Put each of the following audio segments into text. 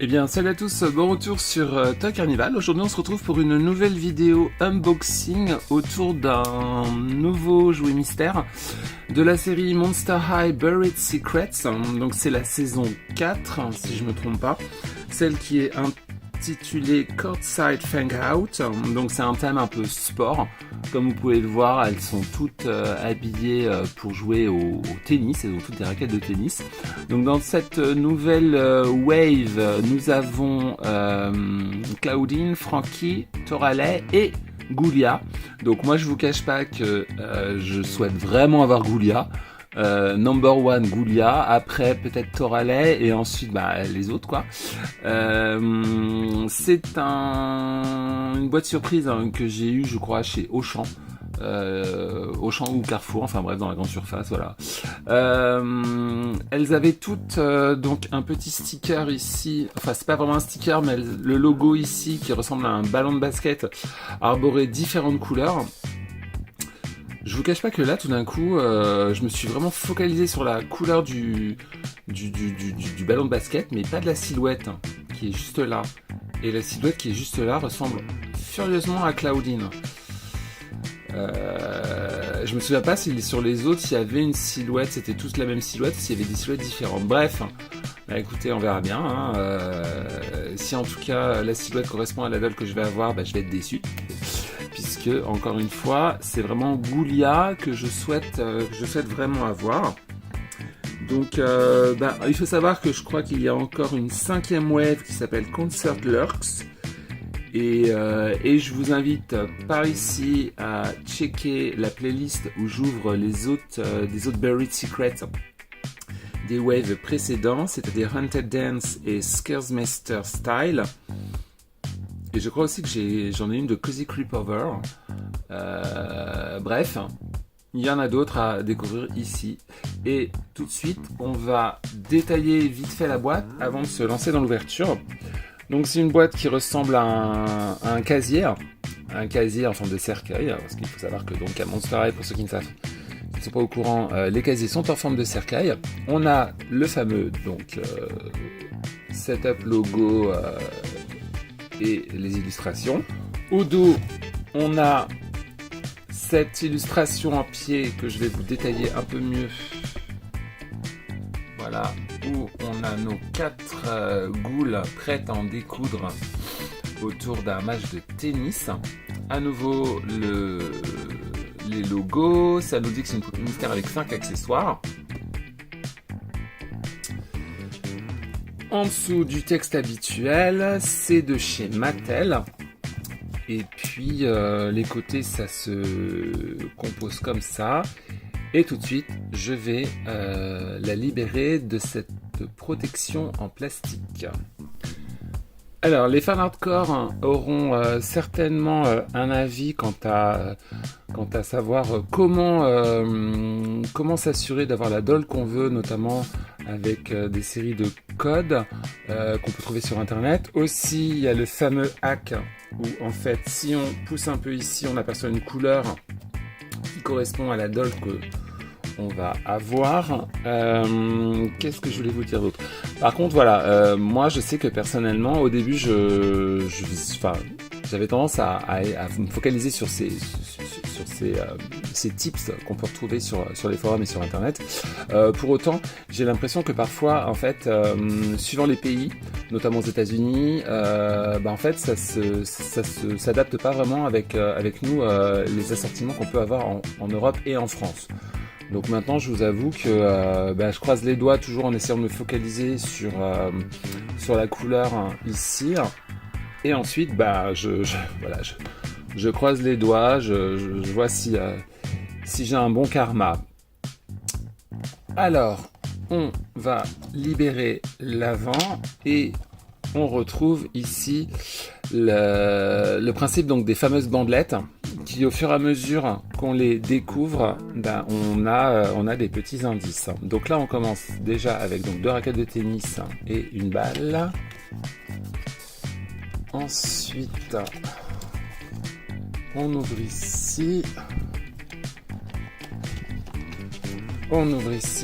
Eh bien, salut à tous, bon retour sur Toy Carnival. Aujourd'hui, on se retrouve pour une nouvelle vidéo unboxing autour d'un nouveau jouet mystère de la série Monster High Buried Secrets. Donc, c'est la saison 4, si je me trompe pas. Celle qui est intitulée Courtside Fangout. Donc, c'est un thème un peu sport. Comme vous pouvez le voir, elles sont toutes habillées pour jouer au tennis. Elles ont toutes des raquettes de tennis. Donc dans cette nouvelle wave, nous avons Claudine, Frankie, Toralei et Ghoulia. Donc moi je vous cache pas que je souhaite vraiment avoir Ghoulia. Number one Ghoulia, après peut-être Toralei et ensuite les autres quoi. C'est une boîte surprise que j'ai eue je crois chez Auchan. Auchan ou Carrefour, enfin bref dans la grande surface, voilà. Elles avaient toutes donc un petit sticker ici, enfin c'est pas vraiment un sticker mais le logo ici qui ressemble à un ballon de basket arboré différentes couleurs. Je vous cache pas que là tout d'un coup je me suis vraiment focalisé sur la couleur du ballon de basket mais pas de la silhouette qui est juste là. Et la silhouette qui est juste là ressemble furieusement à Claudine. Je me souviens pas si sur les autres il y avait une silhouette, c'était tous la même silhouette, s'il y avait des silhouettes différentes. Bref, écoutez, on verra bien. Si en tout cas la silhouette correspond à la doll que je vais avoir, je vais être déçu. Puisque, encore une fois, c'est vraiment Ghoulia que je souhaite vraiment avoir. Donc, il faut savoir que je crois qu'il y a encore une 5e wave qui s'appelle Concert Lurks. Et je vous invite par ici à checker la playlist où j'ouvre des autres Buried Secrets des waves précédents, c'est-à-dire Haunted Dance et Scaresmaster Style. Et je crois aussi que j'en ai une de Cozy Creepover. Bref, il y en a d'autres à découvrir ici. Et tout de suite, on va détailler vite fait la boîte avant de se lancer dans l'ouverture. Donc c'est une boîte qui ressemble à un casier en forme de cercueil, parce qu'il faut savoir que donc à Monster High, pour ceux qui ne sont pas au courant, les casiers sont en forme de cercueil. On a le fameux setup logo et les illustrations. Au dos, on a cette illustration en pied que je vais vous détailler un peu mieux. Voilà, où on a nos 4 ghouls prêtes à en découdre autour d'un match de tennis. À nouveau, les logos, ça nous dit que c'est une poupée mystère avec 5 accessoires. En dessous du texte habituel, c'est de chez Mattel. Et puis les côtés, ça se compose comme ça. Et tout de suite, je vais la libérer de cette protection en plastique. Alors, les fans hardcore auront certainement un avis quant à savoir comment s'assurer d'avoir la doll qu'on veut, notamment avec des séries de codes qu'on peut trouver sur internet. Aussi, il y a le fameux hack où en fait, si on pousse un peu ici, on aperçoit une couleur qui correspond à la doll que on va avoir. Qu'est-ce que je voulais vous dire d'autre? Par contre, voilà, moi je sais que personnellement, au début, j'avais tendance à me focaliser sur ces tips qu'on peut retrouver sur les forums et sur internet. Pour autant, j'ai l'impression que parfois, en fait, suivant les pays, notamment aux États-Unis, en fait, ça s'adapte pas vraiment avec nous les assortiments qu'on peut avoir en Europe et en France. Donc maintenant, je vous avoue que je croise les doigts toujours en essayant de me focaliser sur la couleur ici. Et ensuite, je croise les doigts, je vois si j'ai un bon karma. Alors, on va libérer l'avant et on retrouve ici le principe donc des fameuses bandelettes qui, au fur et à mesure qu'on les découvre, on a des petits indices. Donc là, on commence déjà avec donc 2 raquettes de tennis et une balle. Ensuite, on ouvre ici.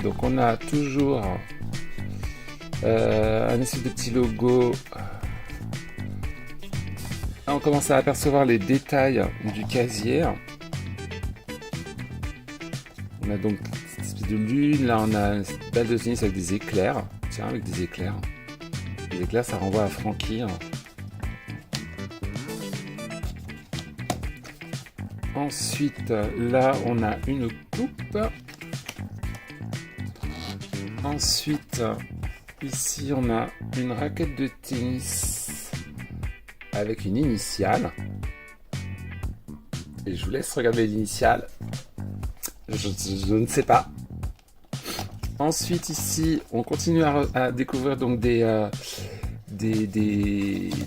Donc on a toujours un espèce de petit logo. Là, on commence à apercevoir les détails du casier. On a donc cette espèce de lune. Là, on a une balle de tennis avec des éclairs. Tiens, avec des éclairs. Les éclairs, ça renvoie à Francky. Ensuite, là, on a une coupe. Ensuite, ici, on a une raquette de tennis avec une initiale. Et je vous laisse regarder l'initiale. Je ne sais pas. Ensuite, ici, on continue à découvrir donc des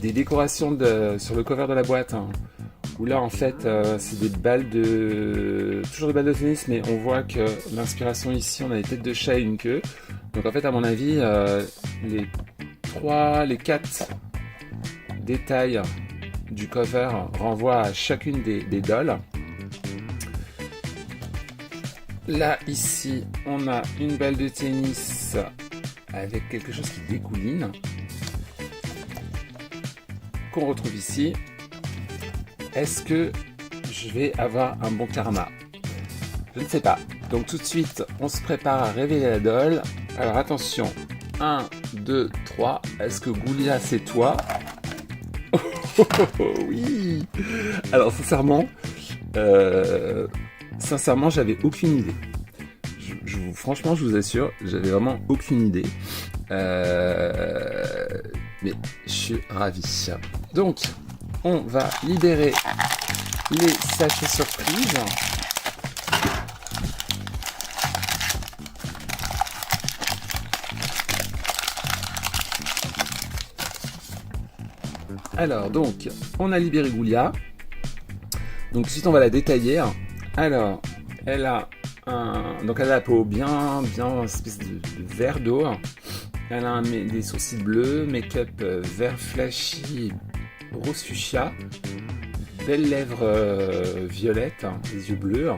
décorations sur le cover de la boîte. Où là, en fait, c'est des balles toujours des balles de tennis, mais on voit que l'inspiration ici, on a des têtes de chat et une queue. Donc en fait, à mon avis, les 4 détails du cover renvoient à chacune des dolls. Là, ici, on a une balle de tennis avec quelque chose qui dégouline, qu'on retrouve ici. Est-ce que je vais avoir un bon karma? Je ne sais pas. Donc tout de suite, on se prépare à révéler la doll. Alors attention, 1, 2, 3. Est-ce que Goulia, c'est toi? Oui. Alors sincèrement, j'avais aucune idée. Franchement, je vous assure, j'avais vraiment aucune idée. Mais je suis ravi. Donc, on va libérer les sachets surprises. Alors, donc, on a libéré Goulia. Donc, ensuite, on va la détailler. Alors, elle a la peau bien, une espèce de vert d'eau. Elle a des sourcils bleus, make-up vert flashy, rose fuchsia, belles lèvres violettes, des yeux bleus.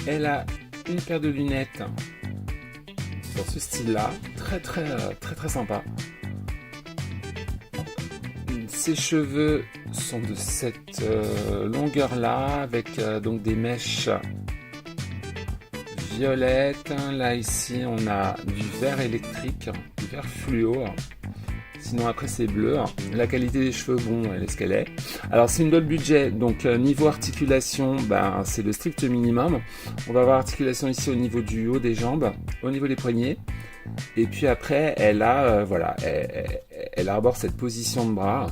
Elle a une paire de lunettes dans ce style-là, très sympa. Ses cheveux sont de cette longueur-là, avec donc des mèches violettes. Là, ici, on a du vert électrique, du vert fluo. Sinon, après, c'est bleu. La qualité des cheveux, bon, elle est ce qu'elle est. Alors, c'est une doll budget. Donc, niveau articulation, c'est le strict minimum. On va avoir articulation ici au niveau du haut des jambes, au niveau des poignets. Et puis après, elle a, elle arbore cette position de bras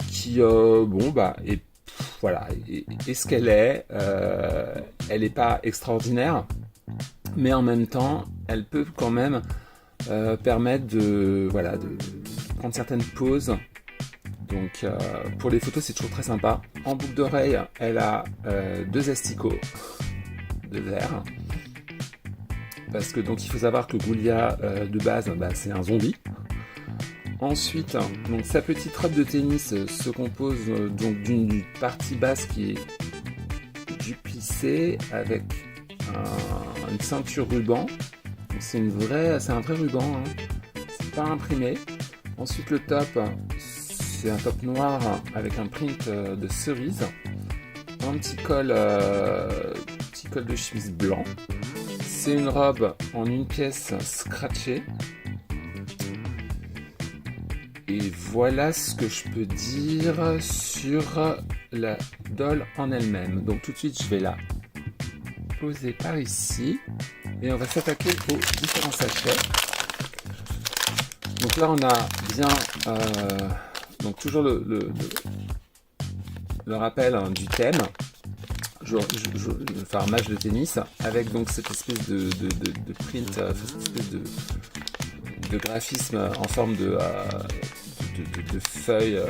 qui, est ce qu'elle est. Elle n'est pas extraordinaire, mais en même temps, elle peut quand même permettre de prendre certaines poses. Donc, pour les photos, c'est toujours très sympa. En boucle d'oreille, elle a 2 asticots de verre. Parce que donc il faut savoir que Goulia de base c'est un zombie. Ensuite, donc sa petite robe de tennis se compose donc d'une partie basse qui est du plissé avec une ceinture ruban. Donc c'est un vrai ruban, c'est pas imprimé. Ensuite le top, c'est un top noir avec un print de cerise, un petit col de chemise blanc. C'est une robe en une pièce scratchée. Et voilà ce que je peux dire sur la doll en elle-même. Donc tout de suite, je vais la poser par ici. Et on va s'attaquer aux différents sachets. Donc là, on a bien donc toujours le rappel du thème. Enfin, un match de tennis avec donc cette espèce de print, cette espèce de graphisme en forme de feuilles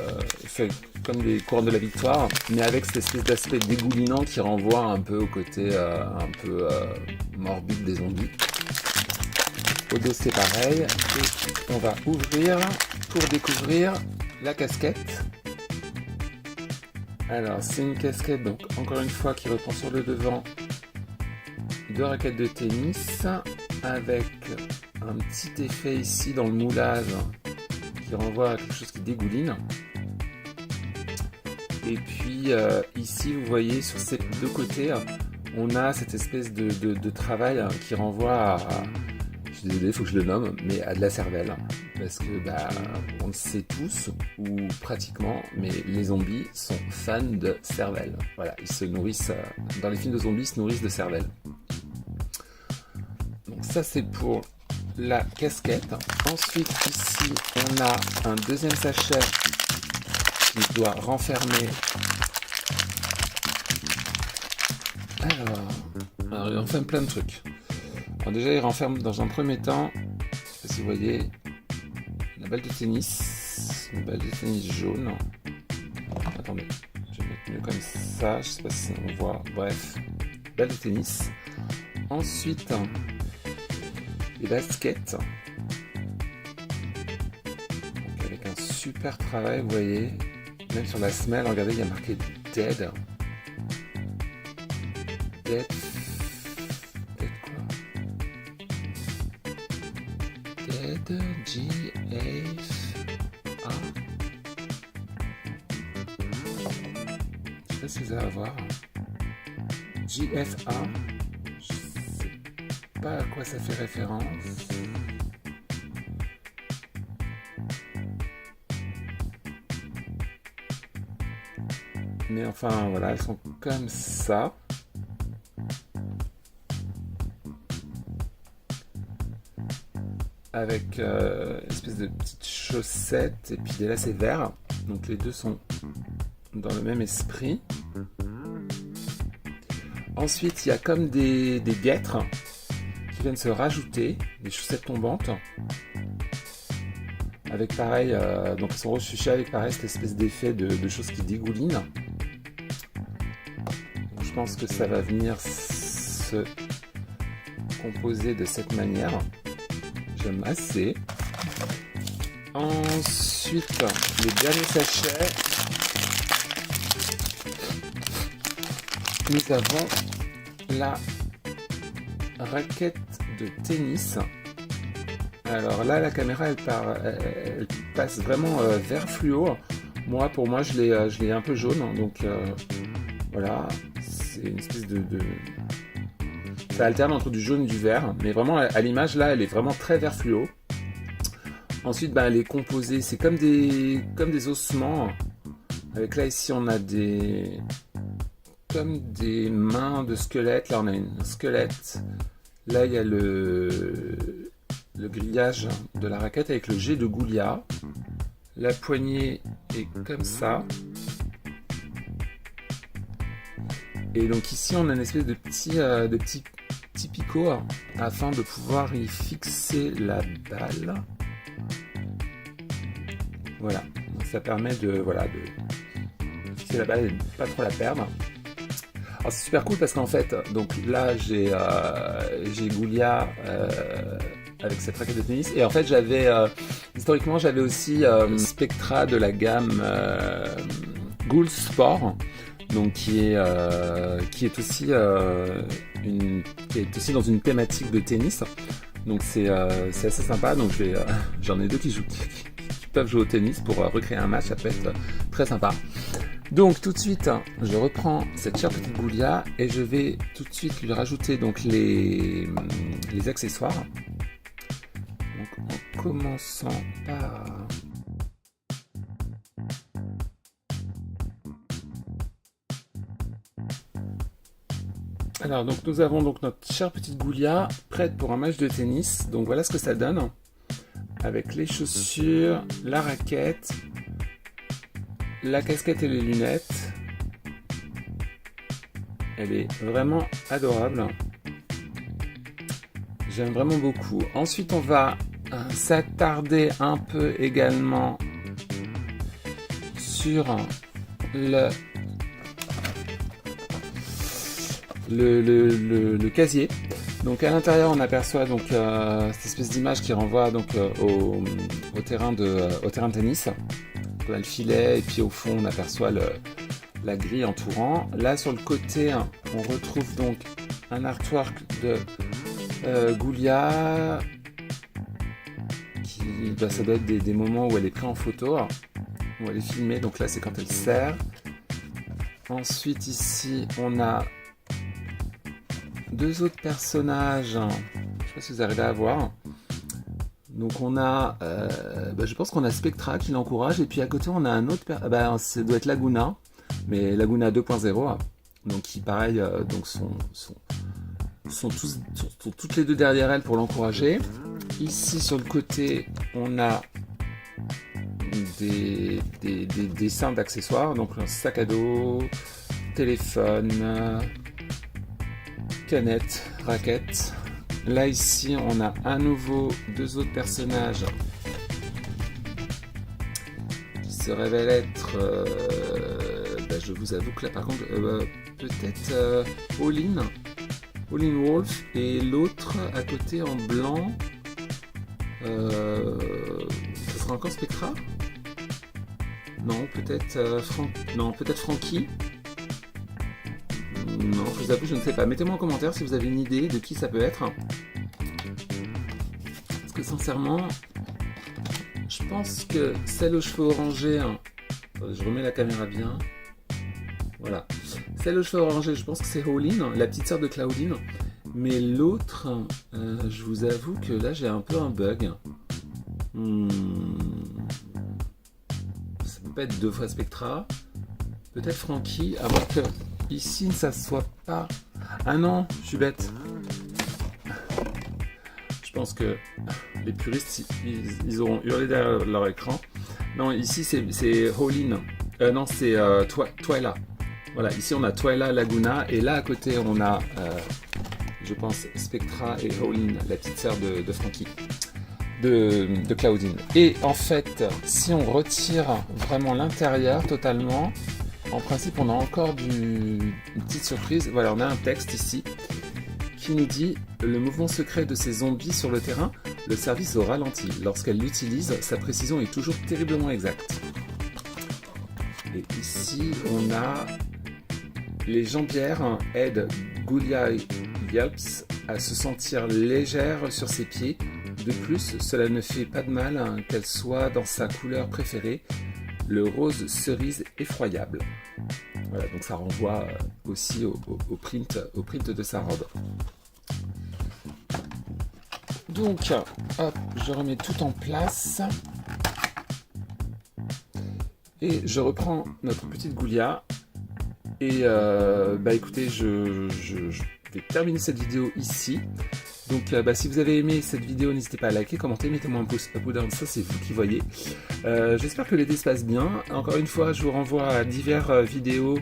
comme des couronnes de la victoire, mais avec cette espèce d'aspect dégoulinant qui renvoie un peu au côté un peu morbide des zombies. Au dos c'est pareil, et on va ouvrir pour découvrir la casquette. Alors, c'est une casquette, donc encore une fois, qui reprend sur le devant 2 raquettes de tennis avec un petit effet ici dans le moulage qui renvoie à quelque chose qui dégouline. Et puis ici, vous voyez, sur ces deux côtés, on a cette espèce de travail qui renvoie à, je suis désolé, il faut que je le nomme, mais à de la cervelle. Parce que, on le sait tous, ou pratiquement, mais les zombies sont fans de cervelle. Voilà, ils se nourrissent, dans les films de zombies, ils se nourrissent de cervelle. Donc ça, c'est pour la casquette. Ensuite, ici, on a un deuxième sachet qui doit renfermer. Alors, il renferme plein de trucs. Alors déjà, il renferme dans un premier temps, si vous voyez, la balle de tennis, une balle de tennis jaune. Attendez, je vais mettre mieux comme ça, je sais pas si on voit. Bref, balle de tennis. Ensuite, les baskets. Donc, avec un super travail, vous voyez. Même sur la semelle, regardez, il y a marqué Dead. Dead. Dead quoi? Dead. G-A-A. Je sais pas si vous allez voir. J-F-A. Je sais pas à quoi ça fait référence. Mais enfin, voilà, elles sont comme ça. Avec une espèce de petites chaussettes et puis des lacets verts. Donc les deux sont dans le même esprit. Ensuite, il y a comme des guêtres qui viennent se rajouter, des chaussettes tombantes. Avec pareil, donc elles sont rechuchées avec pareil cette espèce d'effet de choses qui dégoulinent. Donc, je pense que ça va venir se composer de cette manière. J'aime assez. Ensuite, les derniers sachets. Nous avons la raquette de tennis. Alors là, la caméra, elle passe vraiment vert fluo. Moi, pour moi, je l'ai un peu jaune. Donc voilà, c'est une espèce de... Ça alterne entre du jaune et du vert. Mais vraiment, à l'image, là, elle est vraiment très vert fluo. Ensuite, elle est composée, c'est comme des ossements. Avec là, ici, on a comme des mains de squelette. Là, on a un squelette. Là, il y a le grillage de la raquette avec le jet de Goulia. La poignée est comme ça. Et donc ici, on a une espèce de petits picots afin de pouvoir y fixer la balle. Voilà. Donc ça permet de fixer la balle et de ne pas trop la perdre. Alors c'est super cool parce qu'en fait, donc là j'ai Goulia avec cette raquette de tennis et en fait historiquement j'avais aussi Spectra de la gamme Gould Sport, donc qui est aussi dans une thématique de tennis. Donc c'est assez sympa. Donc j'en ai deux qui peuvent jouer au tennis pour recréer un match, ça peut être très sympa. Donc tout de suite, je reprends cette chère petite Goulia et je vais tout de suite lui rajouter donc les accessoires. Donc en commençant par alors donc nous avons donc notre chère petite Goulia prête pour un match de tennis. Donc voilà ce que ça donne avec les chaussures, la raquette, la casquette et les lunettes. Elle est vraiment adorable. J'aime vraiment beaucoup. Ensuite, on va s'attarder un peu également sur le casier. Donc à l'intérieur, on aperçoit donc cette espèce d'image qui renvoie donc au terrain de tennis. On a le filet et puis au fond, on aperçoit la grille entourant. Là, sur le côté, on retrouve donc un artwork de Goulia ça doit être des moments où elle est prise en photo, où elle est filmée, donc là c'est quand elle sert. Ensuite ici on a deux autres personnages, je sais pas si vous arrivez à voir. Donc on a, je pense qu'on a Spectra qui l'encourage, et puis à côté on a un autre, ça doit être Laguna, mais Laguna 2.0, donc qui pareil, donc sont toutes les deux derrière elle pour l'encourager. Ici sur le côté on a des dessins d'accessoires, donc un sac à dos, téléphone, canette, raquette. Là ici on a à nouveau deux autres personnages qui se révèlent être, je vous avoue que là par contre peut-être All-in Wolf, et l'autre à côté en blanc, ce sera encore Spectra? Non, peut-être Frankie. Non, je vous avoue, je ne sais pas. Mettez-moi en commentaire si vous avez une idée de qui ça peut être. Parce que sincèrement, je pense que celle aux cheveux orangés, je remets la caméra bien. Voilà. Celle aux cheveux orangés, je pense que c'est All-in, la petite sœur de Claudine. Mais l'autre, je vous avoue que là j'ai un peu un bug. Ça peut pas être deux fois Spectra. Peut-être Frankie, à moins que ici ça soit pas. Ah non, je suis bête. Je pense que les puristes ils auront hurlé derrière leur écran. Non, ici c'est All-in. Non, c'est Twyla. Voilà, ici on a Twyla, Laguna, et là à côté on a, je pense, Spectra et All-in, la petite sœur de Frankie, de Claudine. Et en fait, si on retire vraiment l'intérieur totalement, en principe on a encore une petite surprise. Voilà, on a un texte ici qui nous dit « Le mouvement secret de ces zombies sur le terrain, le service au ralenti. Lorsqu'elle l'utilise, sa précision est toujours terriblement exacte. » Et ici on a... Les jambières aident Ghoulia Yelps à se sentir légère sur ses pieds. De plus, cela ne fait pas de mal qu'elle soit dans sa couleur préférée, le rose cerise effroyable. Voilà, donc ça renvoie aussi au print de sa robe. Donc, hop, je remets tout en place. Et je reprends notre petite Ghoulia. Et écoutez, je vais terminer cette vidéo ici. Donc si vous avez aimé cette vidéo, n'hésitez pas à liker, commenter, mettez-moi un pouce up ou down, ça c'est vous qui voyez. J'espère que l'été se passe bien. Encore une fois, je vous renvoie à diverses vidéos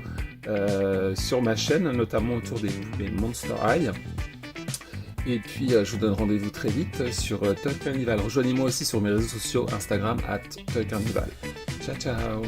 sur ma chaîne, notamment autour des poupées Monster High. Et puis je vous donne rendez-vous très vite sur Toy Carnival. Rejoignez-moi aussi sur mes réseaux sociaux, Instagram @ToyCarnival. Ciao ciao.